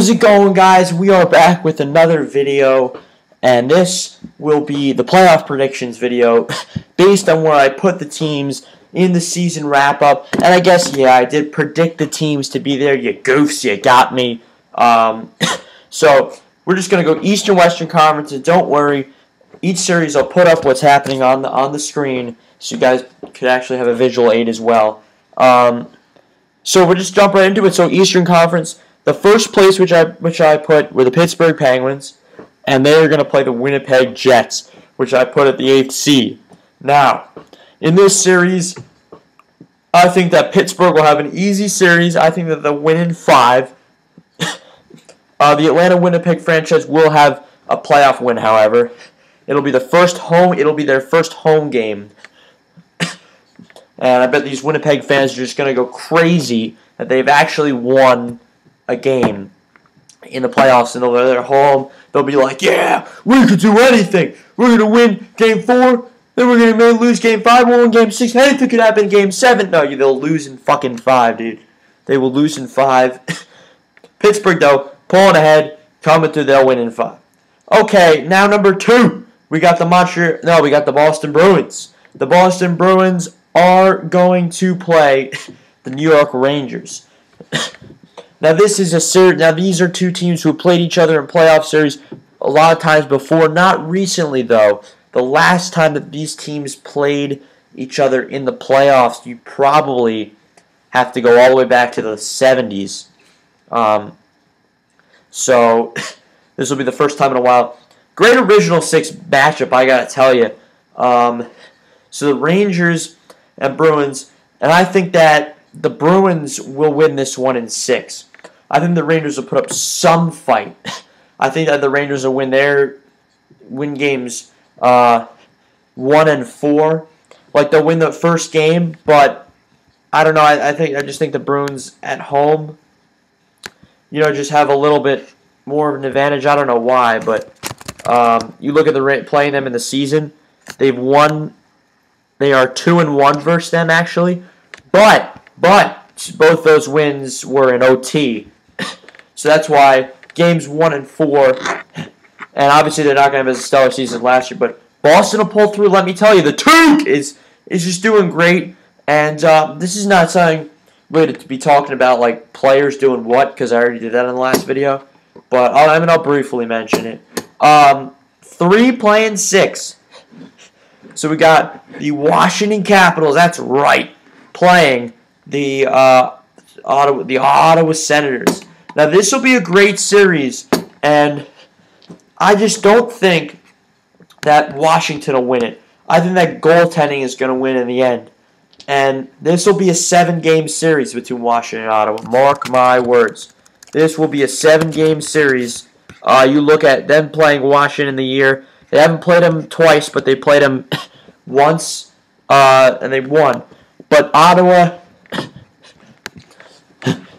How's it going, guys? We are back with another video, and this will be the playoff predictions video based on where I put the teams in the season wrap-up. And I guess, yeah, I did predict the teams to be there. You goofs, you got me. So we're just going to go Eastern Western Conference, and don't worry, each series I'll put up what's happening on the screen so you guys could actually have a visual aid as well. So we'll just jump right into it. So Eastern Conference, the first place which I put were the Pittsburgh Penguins, and they are going to play the Winnipeg Jets, which I put at the 8th seed. Now, in this series, I think that Pittsburgh will have an easy series. I think that they'll win in 5. The Atlanta-Winnipeg franchise will have a playoff win, however. It'll be their first home game. And I bet these Winnipeg fans are just going to go crazy that they've actually won a game in the playoffs, and they're home. They'll be like, yeah, we could do anything. We're going to win Game 4, then we're going to lose Game 5, we'll win Game 6. Anything could happen in Game 7. No, they'll lose in fucking 5, dude. They will lose in 5. Pittsburgh, though, pulling ahead, coming through, they'll win in 5. Okay, now number 2. We got the Boston Bruins. The Boston Bruins are going to play the New York Rangers. Now these are two teams who have played each other in playoff series a lot of times before. Not recently, though. The last time that these teams played each other in the playoffs, you probably have to go all the way back to the 70s. So this will be the first time in a while. Great original 6 matchup, I gotta tell you. So the Rangers and Bruins, and I think that the Bruins will win this one in 6. I think the Rangers will put up some fight. I think that the Rangers will win games 1 and 4. Like, they'll win the first game, but I don't know. I just think the Bruins at home, just have a little bit more of an advantage. I don't know why, but you look at playing them in the season, they've won. They are 2-1 versus them, actually, but both those wins were in OT. So that's why games 1 and 4, and obviously they're not going to have a stellar season last year, but Boston will pull through. Let me tell you, the Took is just doing great, and this is not something really to be talking about, like players doing what, because I already did that in the last video, but I'll briefly mention it. 3 playing 6. So we got the Washington Capitals, that's right, playing the Ottawa Senators. Now, this will be a great series, and I just don't think that Washington will win it. I think that goaltending is going to win in the end. And this will be a 7-game series between Washington and Ottawa. Mark my words. This will be a 7-game series. You look at them playing Washington in the year. They haven't played them twice, but they played them once, and they won. But Ottawa,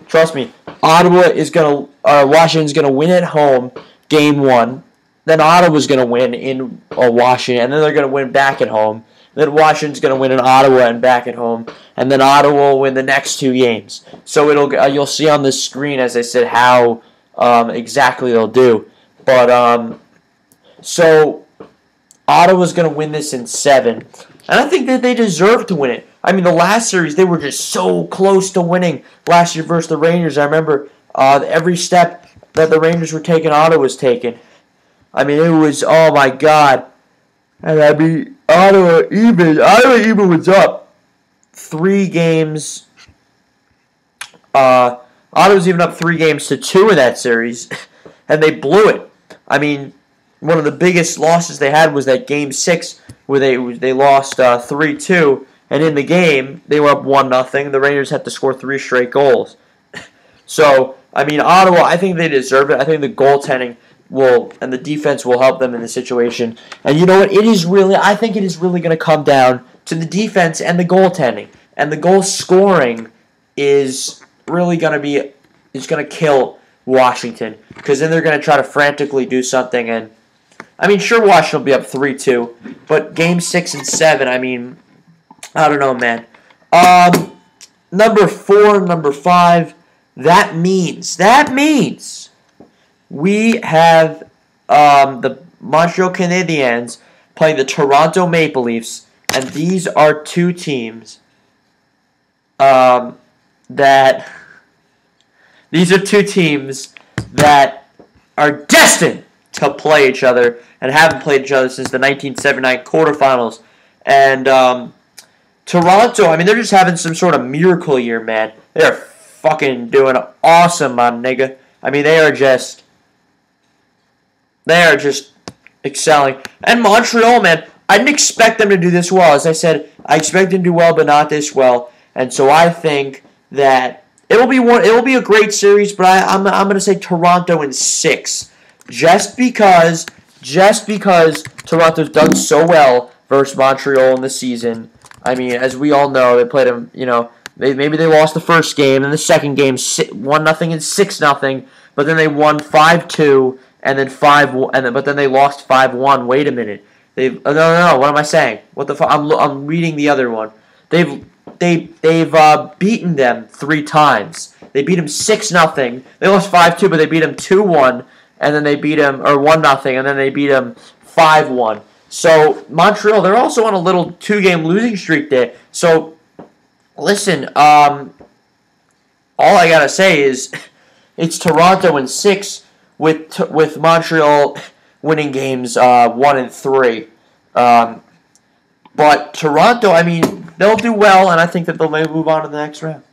trust me, Washington's gonna win at home, Game 1. Then Ottawa's gonna win in Washington, and then they're gonna win back at home. Then Washington's gonna win in Ottawa and back at home, and then Ottawa will win the next 2 games. So you'll see on the screen, as I said, how exactly they'll do. But so Ottawa's going to win this in 7. And I think that they deserve to win it. I mean, the last series, they were just so close to winning last year versus the Rangers. I remember every step that the Rangers were taking, Ottawa was taking. I mean, it was, oh my God. And I mean, Ottawa even was up 3 games. Ottawa's even up 3 games to 2 in that series. And they blew it. I mean, one of the biggest losses they had was that Game 6 where they lost 3-2, and in the game they were up 1-0. The Rangers had to score 3 straight goals. So, I mean, Ottawa, I think they deserve it. I think the goaltending and the defense will help them in the situation. And you know what? I think it is really going to come down to the defense and the goaltending. And the goal scoring is really going to kill Washington, because then they're going to try to frantically do something, and I mean, sure, Washington will be up 3-2, but Game 6 and 7, I mean, I don't know, man. Number 4, number 5, that means we have the Montreal Canadiens playing the Toronto Maple Leafs, and these are two teams that are destined to play each other and haven't played each other since the 1979 quarterfinals. And Toronto, I mean, they're just having some sort of miracle year, man. They're fucking doing awesome, my nigga. I mean, they are just excelling. And Montreal, man, I didn't expect them to do this well. As I said, I expect them to do well, but not this well. And so I think that it'll be a great series, but I'm going to say Toronto in 6. Just because Toronto's done so well versus Montreal in the season. I mean, as we all know, they played them, maybe they lost the first game, and the second game 1-0 and 6-0, but then they won 5-2 and then but then they lost 5-1. Wait a minute. No. What am I saying? What the fuck? I'm reading the other one. They've beaten them 3 times. They beat them 6-0. They lost 5-2, but they beat them 2-1, and then they beat them 1-0, and then they beat them 5-1. So Montreal, they're also on a little 2-game losing streak there. So listen, all I gotta say is it's Toronto in 6 with Montreal winning games 1 and 3. But Toronto, I mean, they'll do well, and I think that they'll maybe move on to the next round.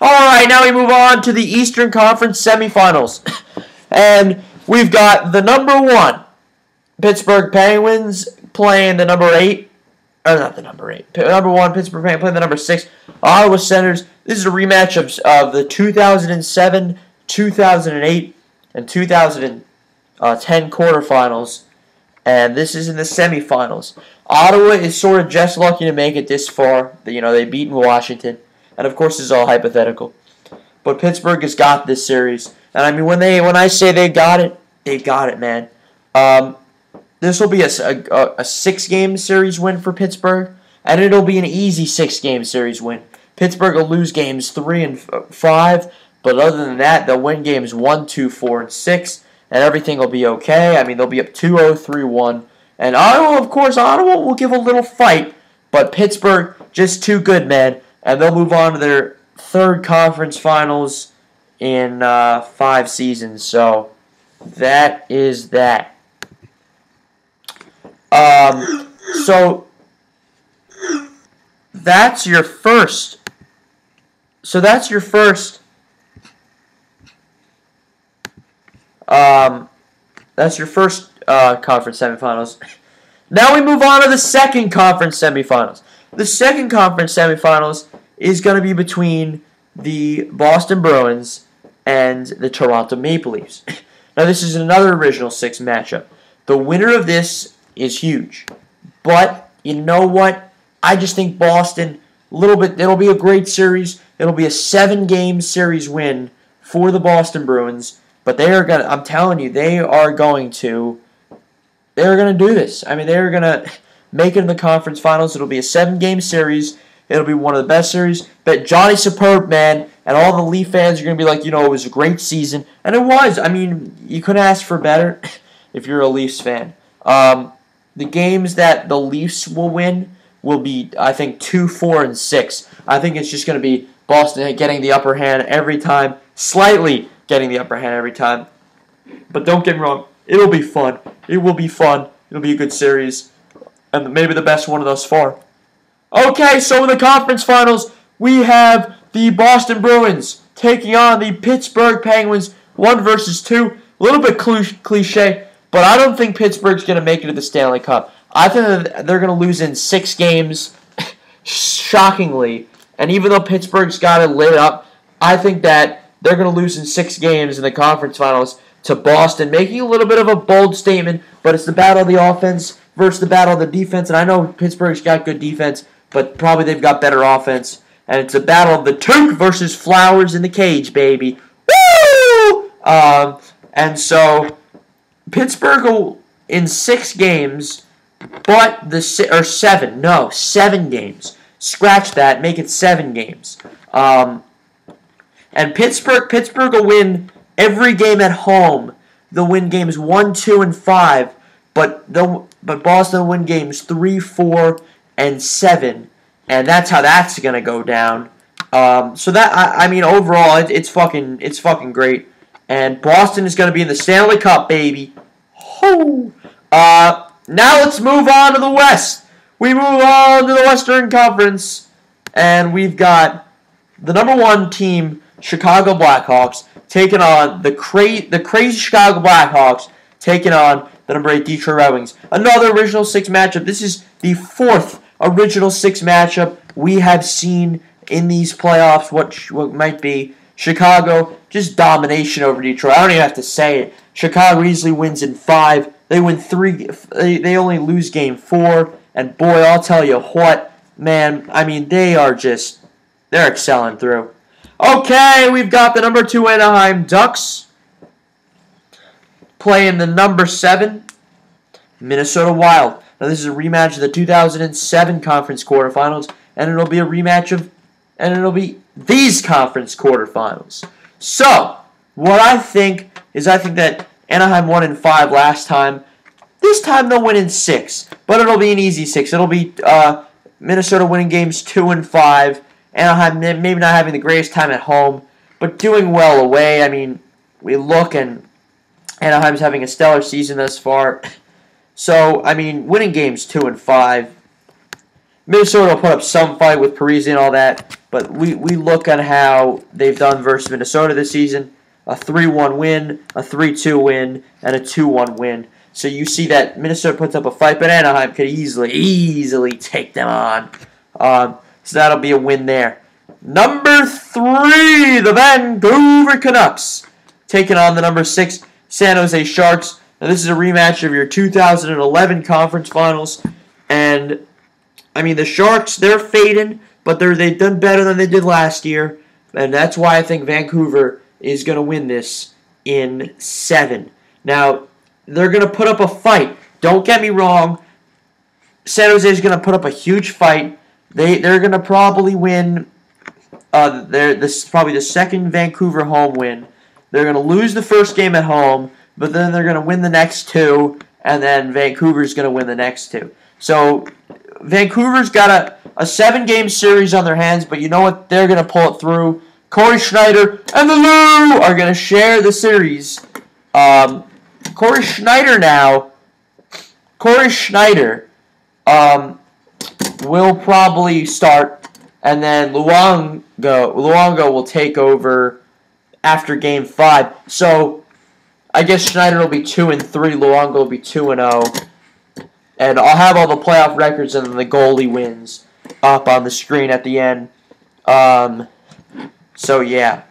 All right, now we move on to the Eastern Conference semifinals, and we've got the number 1 Pittsburgh Penguins playing the number 8. Or not the number 8. Number 1 Pittsburgh Penguins playing the number 6 Ottawa Senators. This is a rematch of the 2007, 2008, and 2010 quarterfinals. And this is in the semifinals. Ottawa is sort of just lucky to make it this far. They beat Washington. And of course, this is all hypothetical. But Pittsburgh has got this series. And I mean, when I say they got it, man. This will be a 6-game series win for Pittsburgh, and it'll be an easy 6-game series win. Pittsburgh will lose games 3 and 5, but other than that, they'll win games 1, 2, 4, and 6, and everything will be okay. I mean, they'll be up 2-0, 3-1. And Ottawa will give a little fight, but Pittsburgh, just too good, man. And they'll move on to their 3rd conference finals in 5 seasons. So that is that. So that's your first. Conference semifinals. Now we move on to the second conference semifinals. The second conference semifinals is going to be between the Boston Bruins and the Toronto Maple Leafs. Now this is another original 6 matchup. The winner of this is huge. But you know what? I just think Boston, it'll be a great series. It'll be a 7-game series win for the Boston Bruins. But I'm telling you, they're going to do this. I mean, they're going to make it in the conference finals. It'll be a 7-game series. It'll be one of the best series. But Johnny Superb, man, and all the Leaf fans are going to be like, it was a great season. And it was. I mean, you couldn't ask for better if you're a Leafs fan. The games that the Leafs will win will be, I think, 2, 4, and 6. I think it's just going to be Boston getting the upper hand every time, slightly getting the upper hand every time. But don't get me wrong, it'll be fun. It will be fun. It'll be a good series, and maybe the best one thus far. Okay, so in the conference finals, we have the Boston Bruins taking on the Pittsburgh Penguins, 1 versus 2. A little bit cliche. But I don't think Pittsburgh's going to make it to the Stanley Cup. I think they're going to lose in 6 games, shockingly. And even though Pittsburgh's got it lit up, I think that they're going to lose in 6 games in the conference finals to Boston, making a little bit of a bold statement. But it's the battle of the offense versus the battle of the defense. And I know Pittsburgh's got good defense, but probably they've got better offense. And it's a battle of the Took versus Flowers in the cage, baby. Woo! And so Pittsburgh will, in 6 games, but 7 games. Scratch that, make it 7 games. And Pittsburgh will win every game at home they'll win games 1, 2, and 5, but Boston will win games 3, 4, and 7, and that's how that's gonna go down. So that I mean, overall, it's fucking great, and Boston is gonna be in the Stanley Cup, baby. Ho! Now let's move on to the West. We move on to the Western Conference, and we've got the number 1 team, Chicago Blackhawks, taking on the crazy Chicago Blackhawks, taking on the number 8 Detroit Red Wings. Another Original Six matchup. This is the 4th Original Six matchup we have seen in these playoffs. What might be Chicago, just domination over Detroit. I don't even have to say it. Chicago easily wins in 5. They win 3. They only lose game 4. And boy, I'll tell you what, man. I mean, they're excelling through. Okay, we've got the number 2 Anaheim Ducks playing the number 7 Minnesota Wild. Now, this is a rematch of the 2007 conference quarterfinals, and it'll be these conference quarterfinals. So, what I think that Anaheim won in 5 last time. This time they'll win in 6, but it'll be an easy 6. It'll be Minnesota winning games 2 and 5. Anaheim maybe not having the greatest time at home, but doing well away. I mean, we look and Anaheim's having a stellar season thus far. So, I mean, winning games 2 and 5. Minnesota will put up some fight with Parise and all that, but we look at how they've done versus Minnesota this season. A 3-1 win, a 3-2 win, and a 2-1 win. So you see that Minnesota puts up a fight, but Anaheim could easily take them on. So that'll be a win there. Number 3, the Vancouver Canucks, taking on the number 6 San Jose Sharks. Now this is a rematch of your 2011 conference finals, and I mean the Sharks, they're fading, but they've done better than they did last year, and that's why I think Vancouver is going to win this in 7. Now, they're going to put up a fight. Don't get me wrong. San Jose is going to put up a huge fight. They're going to probably win. This is probably the second Vancouver home win. They're going to lose the first game at home, but then they're going to win the next 2, and then Vancouver's going to win the next 2. So Vancouver's got a 7-game series on their hands, but you know what? They're going to pull it through. Corey Schneider and the Lou are going to share the series. Corey Schneider will probably start, and then Luongo will take over after Game 5. So I guess Schneider will be 2 and 3. Luongo will be 2 and 0. And I'll have all the playoff records and then the goalie wins up on the screen at the end. So yeah.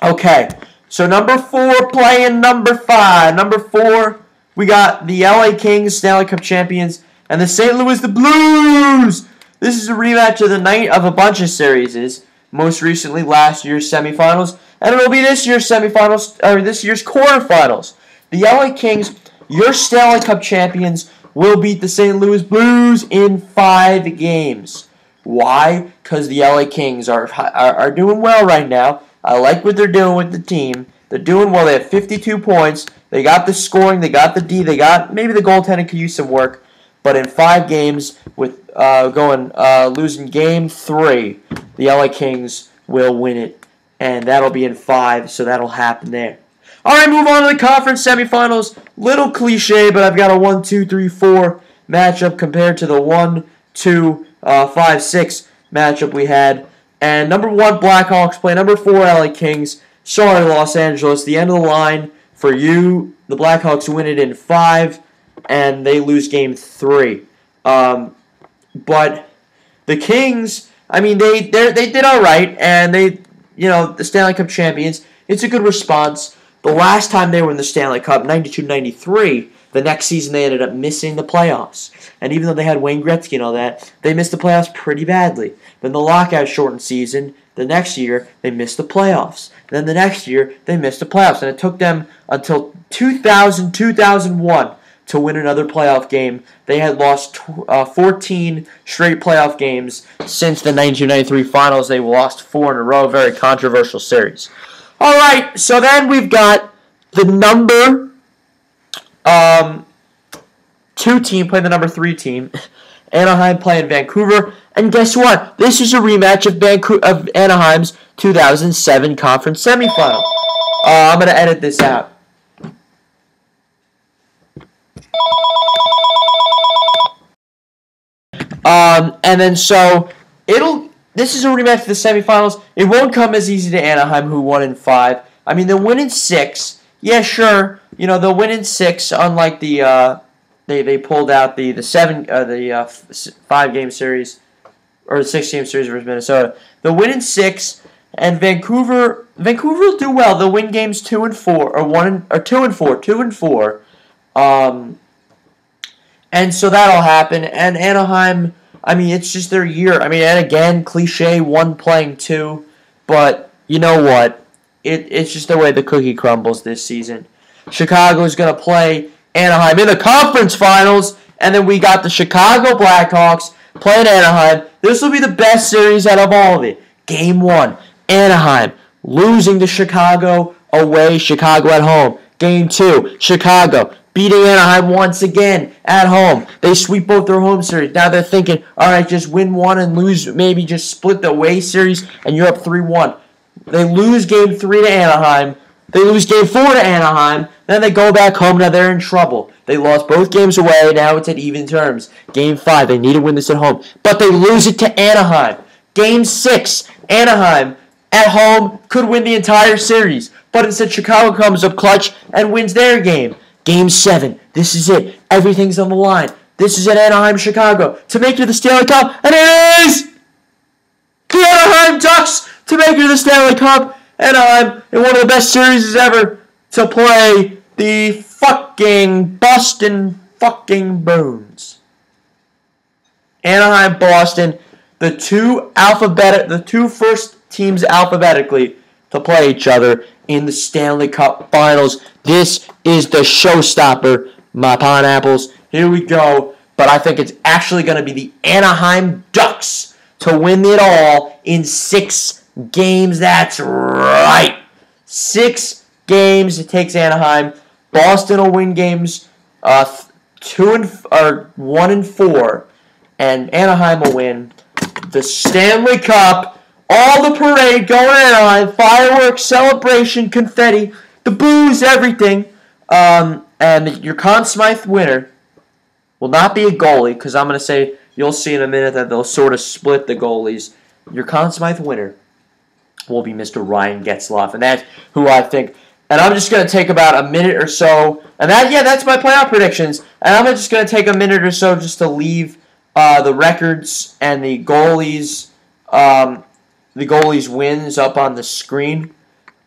Okay. So number 4 playing number 5. Number 4, we got the LA Kings, Stanley Cup champions, and the St. Louis the Blues. This is a rematch of the night of a bunch of series. Most recently, last year's semifinals, and it'll be this year's semifinals or this year's quarterfinals. The LA Kings, your Stanley Cup champions, will beat the St. Louis Blues in 5 games. Why? Because the LA Kings are doing well right now. I like what they're doing with the team. They're doing well. They have 52 points. They got the scoring. They got the D. They got maybe the goaltending could use some work. But in 5 games, with losing Game 3, the LA Kings will win it, and that'll be in 5. So that'll happen there. All right, move on to the conference semifinals. Little cliche, but I've got a 1, 2, 3, 4 matchup compared to the 1, 2, 5, 6 matchup we had. And number 1 Blackhawks play number 4 LA Kings. Sorry, Los Angeles. The end of the line for you. The Blackhawks win it in 5, and they lose Game 3. But the Kings, I mean, they did all right, and the Stanley Cup champions. It's a good response. The last time they were in the Stanley Cup, 92-93, the next season they ended up missing the playoffs. And even though they had Wayne Gretzky and all that, they missed the playoffs pretty badly. Then the lockout shortened season, the next year, they missed the playoffs. Then the next year, they missed the playoffs. And it took them until 2000-2001 to win another playoff game. They had lost 14 straight playoff games since the 1993 finals. They lost 4 in a row. Very controversial series. All right, so then we've got the number 2 team playing the number 3 team. Anaheim playing Vancouver. And guess what? This is a rematch of Anaheim's 2007 conference semifinal. I'm going to edit this out. And then so this is a rematch of the semifinals. It won't come as easy to Anaheim, who won in 5. I mean, they'll win in 6. Yeah, sure. They'll win in 6. Unlike the they pulled out the 5-game series or the 6-game series versus Minnesota. They'll win in 6, and Vancouver will do well. They'll win games 2 and 4 or 2 and 4. And so that'll happen. And Anaheim, I mean, it's just their year. I mean, and again, cliche, 1 playing 2. But you know what? It's just the way the cookie crumbles this season. Chicago's going to play Anaheim in the conference finals. And then we got the Chicago Blackhawks playing Anaheim. This will be the best series out of all of it. Game 1, Anaheim losing to Chicago away, Chicago at home. Game 2, Chicago beating Anaheim once again at home. They sweep both their home series. Now they're thinking, all right, just win 1 and lose, maybe just split the away series, and you're up 3-1. They lose Game 3 to Anaheim. They lose Game 4 to Anaheim. Then they go back home. Now they're in trouble. They lost both games away. Now it's at even terms. Game 5, they need to win this at home. But they lose it to Anaheim. Game 6, Anaheim at home could win the entire series. But instead, Chicago comes up clutch and wins their game. Game 7, this is it. Everything's on the line. This is at Anaheim, Chicago to make it to the Stanley Cup. And it is the Anaheim Ducks to make it to the Stanley Cup. Anaheim in one of the best series ever to play the fucking Boston fucking Bruins. Anaheim, Boston, the two first teams alphabetically to play each other in the Stanley Cup Finals. This is the showstopper, my pineapples. Here we go. But I think it's actually going to be the Anaheim Ducks to win it all in 6 games. That's right. 6 games. It takes Anaheim. Boston will win games 1 and 4, and Anaheim will win the Stanley Cup. All the parade going to Anaheim, fireworks, celebration, confetti, the booze, everything. And your Conn Smythe winner will not be a goalie, because I'm going to say, you'll see in a minute that they'll sort of split the goalies. Your Conn Smythe winner will be Mr. Ryan Getzlaf, and that's who I think. And I'm just going to take about a minute or so, and that's my playoff predictions. And I'm just going to take a minute or so just to leave the records and the goalies' wins up on the screen.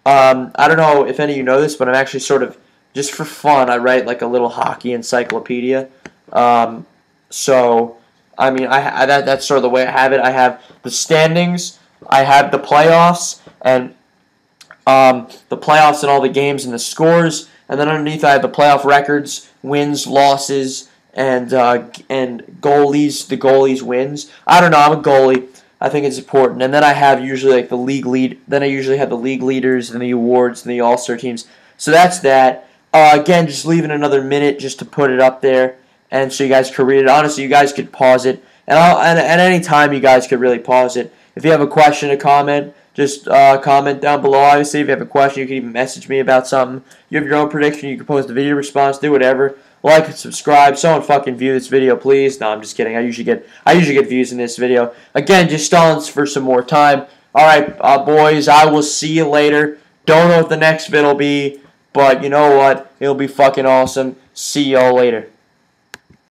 I don't know if any of you know this, but I'm actually sort of, just for fun, I write like a little hockey encyclopedia. So, I mean, that's sort of the way I have it. I have the standings, I have the playoffs, and all the games and the scores, and then underneath I have the playoff records, wins, losses, and goalies, the goalies' wins. I don't know, I'm a goalie. I think it's important. And then I have usually like the league lead. Then I usually have the league leaders and the awards and the all-star teams. So that's that. Again, just leaving another minute just to put it up there, and so you guys could read it. Honestly, you guys could pause it, and at any time you guys could really pause it. If you have a question or comment, just comment down below. Obviously, if you have a question, you can even message me about something. You have your own prediction, you can post a video response, do whatever. Like and subscribe. Someone fucking view this video, please. No, I'm just kidding. I usually get views in this video. Again, just stalling for some more time. All right, boys. I will see you later. Don't know what the next vid will be, but you know what? It'll be fucking awesome. See y'all later.